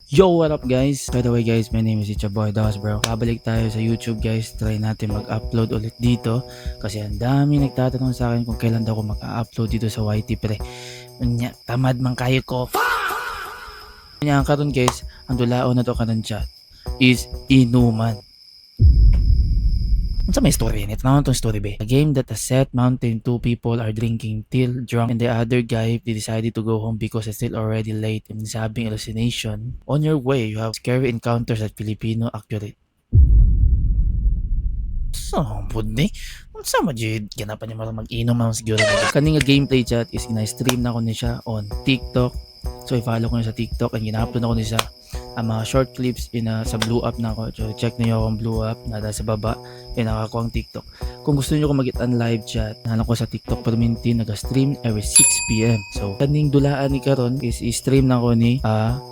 Yo, what up guys? By the way guys, my name is Boy Das bro. Pabalik tayo sa YouTube guys. Try natin mag-upload ulit dito. Kasi ang dami nagtatanong sa akin kung kailan daw ako mag-upload dito sa YT pre. Unya, tamad man kayo ko. Kanya karon guys, ang dulaon na to kanan chat is inuman. Unsa may story nito? Naman tong story be. A game that a set mountain, two people are drinking till drunk and the other guy they decided to go home because it's still already late and sabing hallucination. On your way, you have scary encounters at Filipino accurate. So, budni. Unsa man jud ganapan niya marang mag-inom man siguro. Kaning nga gameplay chat is gina-stream na ko ni siya on TikTok. So i-follow ko na sa TikTok and gina-upload na ko ni siya ang mga short clips sa blue up na ako. So check niyo akong blue up na sa baba and nakakuha ang TikTok. Kung gusto niyo ko mag-an live chat, nahanap ko sa TikTok Perminti naga-stream every 6 PM. So kaning dulaan ni karon is i-stream na ko ni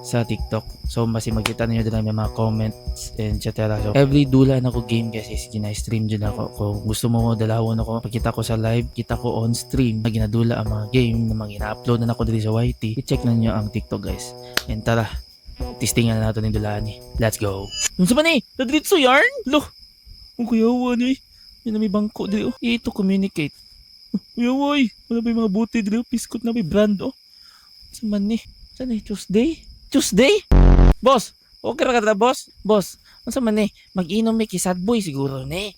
sa TikTok. So basi magkita niyo dala may mga comments and etc. So every dula na ko game guys is gina-stream dyan ako. Kung gusto mo dalawon ako, pagkita ko sa live, kita ko on stream na ginadula ang mga game na mga ina-upload na ako dito sa YT. I-check na niyo ang TikTok guys. And tara, testingan na natin yung dulaan ni. Let's go. Yung sa man eh, nadritso yarn? Lo, ang kuyawa ni. Yan na may bangko dito. Ito communicate. Kuyawa eh, wala ba yung mga buti dito? Piskot na may brand oh. Sa man eh, saan eh, Tuesday? Tuesday? Boss, okay ra ka na boss? Boss, ano man eh, mag-inom may kisad boy siguro ni.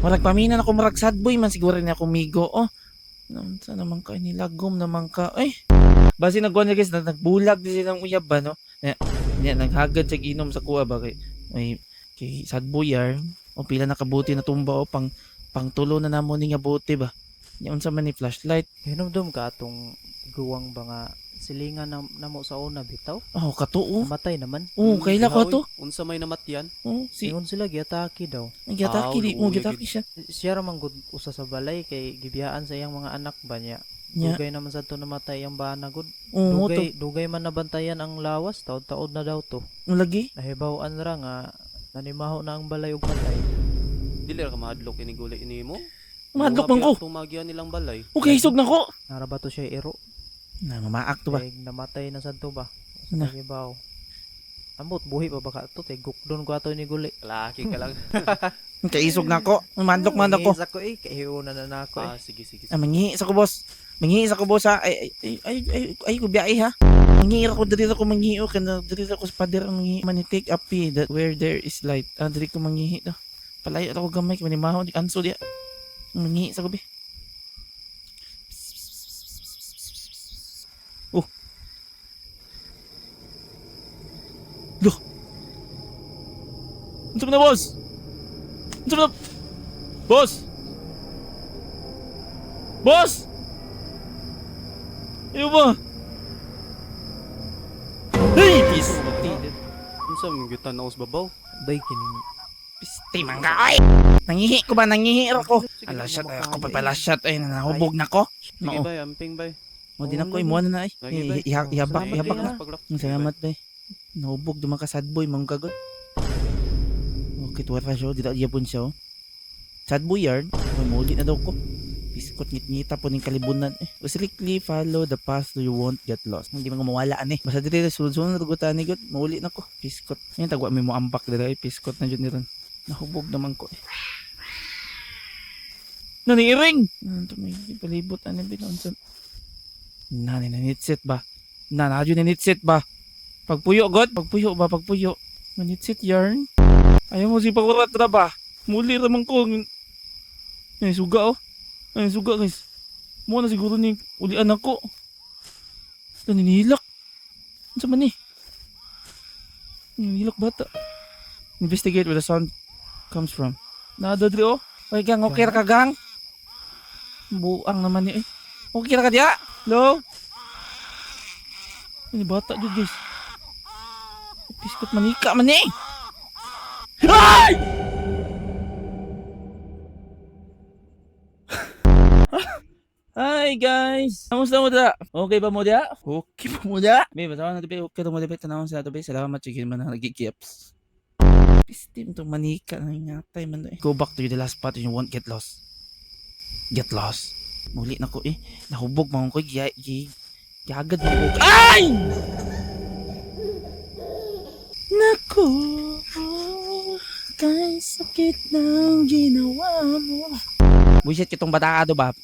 Marag paminan ako marag sad boy man siguro ni ako migo oh. Saan naman ka, nilagom naman ka. Ay, basi nagkuhan niya guys, nagbulag din silang uyab ba no? Naghagad sa inom sa kuha ba kay sad boy yarn. O pila nakabuti na tumba o pang tulo na namo ni nga buti ba. Nya unsa man ni flashlight. Hinumdum ka atong guwang ba nga silingan namo sa una bitaw? Oh, katuo. Namatay naman. Oh, kaila ko to. Unsa may namatyan? Oh, Ingon sila giatake daw. Nagyataki di mo gitaki siya. Siya ra man gud usa sa balay kay gibiyaan sa iyang mga anak ba niya. Nya. Dugay naman sa to namatay ang bana gud. Oo, to. Dugay man nabantayan ang lawas, taod-taod na daw to. Ang lagi. Nahibaw-an ra nga nanimaho na ang balay ug patay. Dili ra ka mahadlok ini gulay ini mo. Mahadlok man ko. Tumagyan nilang balay. Okay, isog na ko. Narabato siya iro. Na mamaak to ba? Kay namatay na sa to ba. Na. Sa nahibaw. Amot buhi pa ba ka to tay gukdon ko ato ni guli. Laki ka lang. Kaisog na ko. Mandok man ako. Sa ko kahiuna na nako Sige. Mangi sa ko boss. Mangi sa ko boss ha. Ay ko biyahe ha. Mangi ako diri ko mangi o kana diri ko sa pader ang mangi man take up that where there is light. Diri ko mangi to. Palayo ako gamay kay manimaho di anso dia. Mangi sa ko be. Oh. Loh. Unsa man na boss? Unsa man na? Boss. Boss. Ayo ba? Hey, pis. Unsa may gitan na us babaw? bay kining Pisti man ka, ay! Nangihi ko ba? Nangihi ko. Alashat, ako papalashat. Ay, nanahubog na ko. Sige Oo. bay, amping bay. O, di na ko, imuha na na ay. Lagi, bay. Ihabak na. Paglap. Salamat ba? Nahubog, duman ka sad boy, mga kagot. Okay, tuwa ka siya, di na iyapon siya. Sad boy yard, mamuli na daw ko. Piskot ngit-ngita po ng kalibunan. Strictly follow the path so you won't get lost. Hindi man mawalaan eh. Basta dito sunod-sunod nagutan ni God. Mauli na ko. Piskot. Ngayon tagwa may mo ambak dito eh. Piskot na dyan niron. Nahubog naman ko eh. Naniiring! Ito may palibot. Ano binonsan? Nanitsit ba? Nanadyo nanitsit ba? Pagpuyo God? Pagpuyo ba? Pagpuyo. Nanitsit yarn? Ayaw mo si pakurat na ba? Muli naman ko. Ay suga oh. Ay, suga guys. Mo na siguro ni ulian ako. Ito ninilak. Ano sa man eh? Ninilak bata. Investigate where the sound comes from. Nada dre oh. Okay gang, okay ra ka gang. Buang naman eh. Okay ra ka diya? Hello? Ini bata dyan guys. Piskot manika man eh. Ay! Hi guys! Kamusta mo da? Okay ba mo da? Okay ba mo da? May basawan na tabi. Okay mo da. Tanawang sa tabi. Salamat. Sige man na nagigips. Pistim itong manika na ingatay man eh. Go back to the last spot and you won't get lost. Get lost. Muli na ko eh. Nahubog mo ko. Gagad mo ko. Ay! ko. Kay sakit ng ginawa mo. Buisit kitong batakado ba?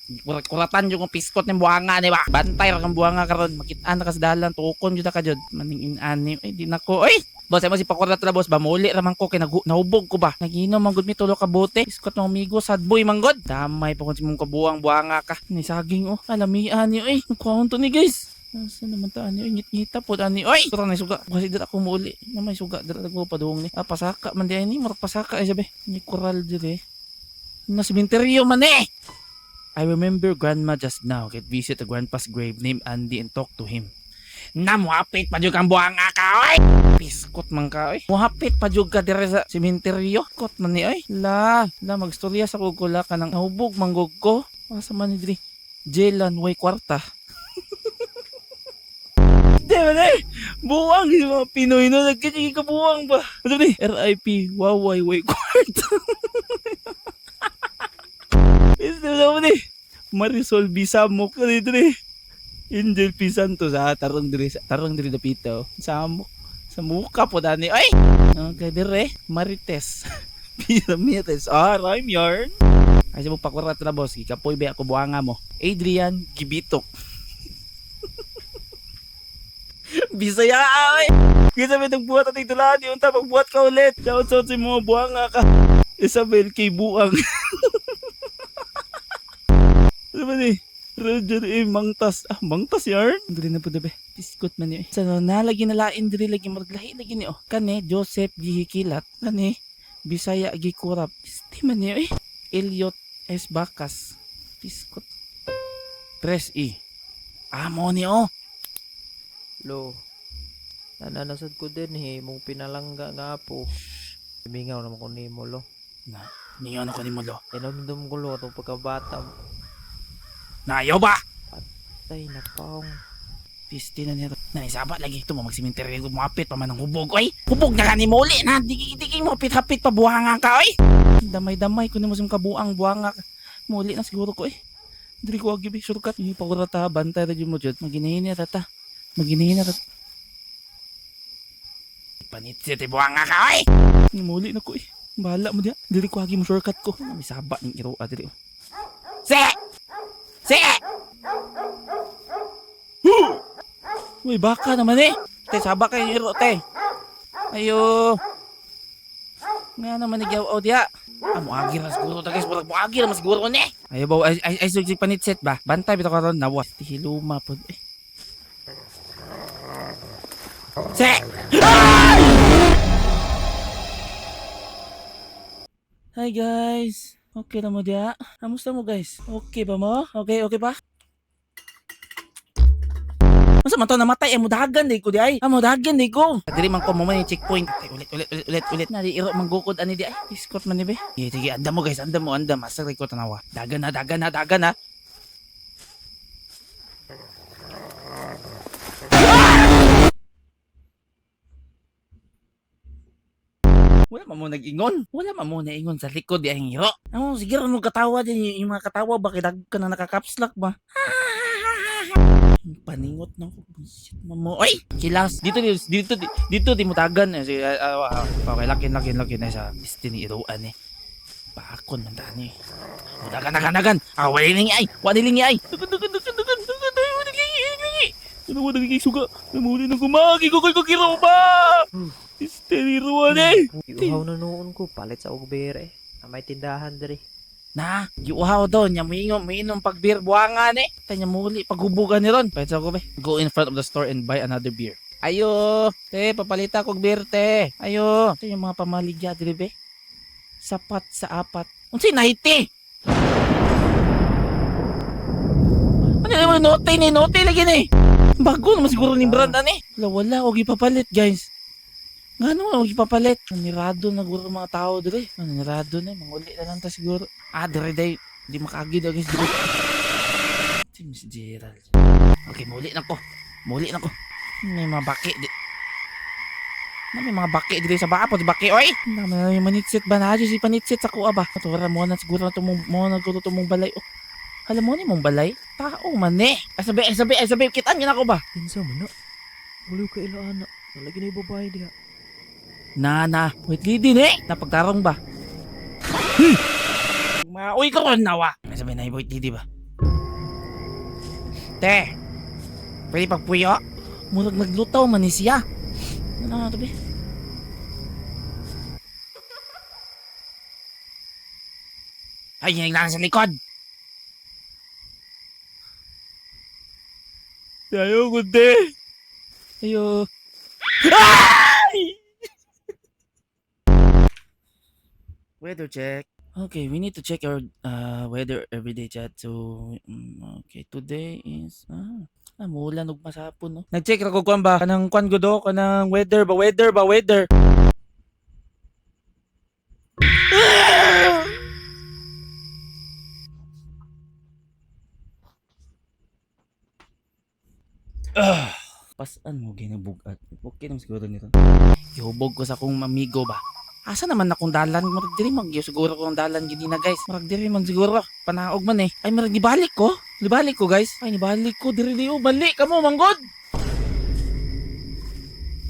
Kuratan yung piskot ng buhanga ni ba? Bantay ra kang buhanga karon, makitaan na ka sa dalan, tukon jud ka jud. Maning inani, ay di nako. Ay, boss, ay mo si pakurat ra boss ba? Muli ra man ko kay nahubog ko ba? Naginom man gud mi tulo ka bote. Piskot ng amigo sad boy manggod. Damay pa kun si mong kabuang buhanga ka. Ni saging oh, alamian ni ay. Kuwon to ni guys. Asa naman ta ani ngit-ngita pod ani. Oy, tura na suga. Kasi dira ko muli. Na may suga dira ko padung ni. Ah, pasaka man di ani, mar pasaka ay sabi. Ni koral dire. Na sementeryo man eh. I remember grandma just now could visit the grandpa's grave named Andy and talk to him. Na muhapit pa jud kang buhanga ka oy. Piskot man ka oy. Muhapit pa jud ka dire sa sementeryo. Kot man ni oy. La magstorya sa kugula ka nang nahubog manggog ko. Asa man ni diri? Jelan way kwarta. Diba na eh? Buwang yung mga Pinoy no, nagkachigil ka buwang ba? Ano ni? RIP, waway, way kwarta. Ito naman eh. Marisol Bisamok ka dito eh. Angel P. Santos ha, tarong diri dapito. Samok. Sa muka po dani. Ay! Okay, dire. Marites. Piramites. Rhyme yarn. Ay, sa mo pakurat na boss. Kapoy ba ako buwanga mo. Adrian Gibitok. Bisaya ay. Kita may nagbuhat at itulaan yung tapagbuhat ka ulit. Shout out sa mga buwanga ka. Isabel K. Buang. Ano ba ni? Roger A. Mangtas. Mangtas yarn? Dili na po dabe. Piskot man yun. Sa nalagi nalain dili lagi maraglahi lagi ni oh. Kani Joseph Gihikilat. Kani Bisaya Gikurap. Isti man yun eh. Elliot S. Bacas. Piskot. 3E. Mo ni oh. Lo. Nananasad ko din eh. Mong pinalangga nga po. Mingaw naman ko nimo lo. Na, ninyo ko ni mo lo. Inamdam ko lo itong pagkabata mo. Nayo ba? Tay na paong. Pisti na niya. Nanisaba lagi. Ito mo magsimenteryo ko mapit pa man ang hubog. Oy, hubog na ka ni muli na. Diki mo hapit pa buhanga ka oy. Damay-damay ko ni mo sa kabuang buhanga ka. Muli na siguro ko eh. Diri ko agi surkat. Hindi pa ko rata bantay ra mo jud. Maginahin niya tata. Panitsit buhanga ka oy. Muli na ko eh. Bahala mo diya. Diri ko agi mo shortcut ko. May saba ning iro diri. Se! Uy, baka naman eh. Te, saba kayo iro, te. Ayo. Nga naman nagyaw diya. Muagir na siguro ta guys. Muagir na siguro ko ni. Ayo ba, ay sugsi panitsit ba? Bantay bitaw karon nawas. Tihiluma po. Se! Hi guys. Okay na mo diya? Kamusta mo guys? Okay ba mo? Okay ba? Masa man to namatay ay mudagan di ko di ay. Mudagan di ko. Diri man ko mo man yung checkpoint. Ay, ulit. Nari iro manggukod ani di ay. Iskot man ni be. Sige, andam mo guys, andam. Masar ko tanawa. Dagan na. Wala man mo nag-ingon sa likod di ang hiro. Sige rin mo katawa din yung mga katawa ba kidag ka na nakakapslak ba? Paningot na ko. Shit mo. Oy! Kilas. Dito di mo tagan. Okay, lakin na sa destiny iruan eh. Pakon man tani. Dagan. Wali lingi ay. Dagan. Ano mo nagiging suga? Namuli na gumagi ko kay kakiraw ba? Destiny iruan eh. Iuhaw na noon ko. Palit sa ugbere. Na may tindahan diri. Na, giuhaw daw niya miinom pag beer buwangan eh. Tanya muli paghubugan ni ron. Pwede ko ba? Go in front of the store and buy another beer. Ayo, te, papalita kog beer te. Ayo, ito yung mga pamaligya diri be. Sapat sa apat. Unsay nahiti? Ano naman note lagi ni. Bago naman siguro ni brand ani. Wala og ipapalit guys. Nga naman, huwag ipapalit. Nanirado na guro mga tao dito eh. Nanirado na, manguli na lang ta siguro. Dire day, di makagid agad dito. Si Miss Gerald. Okay, muli na ko. May mga baki. May mga baki dito sa baka. Baki, oy! May manitsit ba na? Si panitsit sa kuha ba? Matura mo na siguro na itong balay. Oh. Alam mo ni mong balay? Tao man eh. Sabi, kitaan yun ako ba? Pinsa mo na. Wala ka ilaan na. Nalagi na yung babae diha. Wait din eh. Napagtarong ba? Mauy ka ron nawa. Sabi na wait di ba? Te, pwede pagpuyo? Murag naglutaw man ni siya. Ano na tabi? Ay, yun lang sa likod. Ayaw ko, te. Ayaw. Ay! Weather check. Okay, we need to check our weather everyday chat. So, okay, today is mulan ug masapon no. Nag-check ra ko kuan ba kanang kuan go do kanang weather ba. Pasan mo ginabugat. Okay naman siguro nito. Ihubog ko sa akong amigo ba. Asa naman akong dalan? Marag diri mag siguro ko ang dalan gid na guys. Marag diri man siguro. Panaog man eh. Ay marag gibalik ko. Libalik ko guys. Ay nibalik ko diri diyo. Balik ka mo manggod.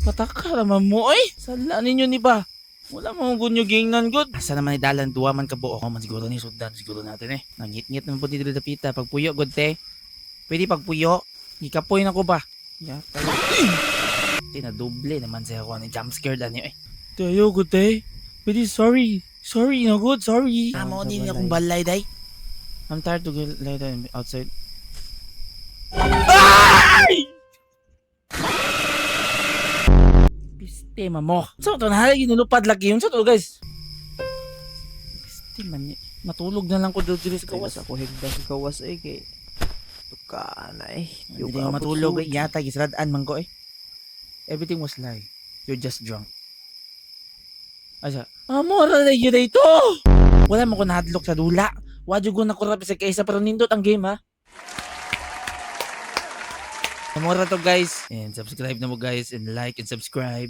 Pataka naman mo oy. Sala ninyo ni ba? Wala mo gunyo gingnan good. Asa naman ni dalan duwa man kabuo ko man siguro ni sudan siguro natin eh. Nangit-ngit naman po dito dapita pagpuyo good te. Pwede pagpuyo. Gikapoy na ko ba? Ya, tinadoble naman siya ako ni jump scared ano eh. Tayo good eh. Pwede sorry. Sorry no good, sorry. Amo din akong balay day. I'm tired to go lay down outside. Ay! Piste mo. So to na ginulupad lagi yun sa to guys. Piste man matulog na lang ko dito sa Kawas kawas. ako higda sa kawas eh kay tuka na eh. Hindi ka matulog eh. Yata gisradaan man ko eh. Everything was lie. You're just drunk. Asa? Amora na yun ito! Wala mo ko nahadlok sa dula. Wadyo ko nakurap sa kaysa pero nindot ang game ha. Amora to guys. And subscribe na mo guys and like and subscribe.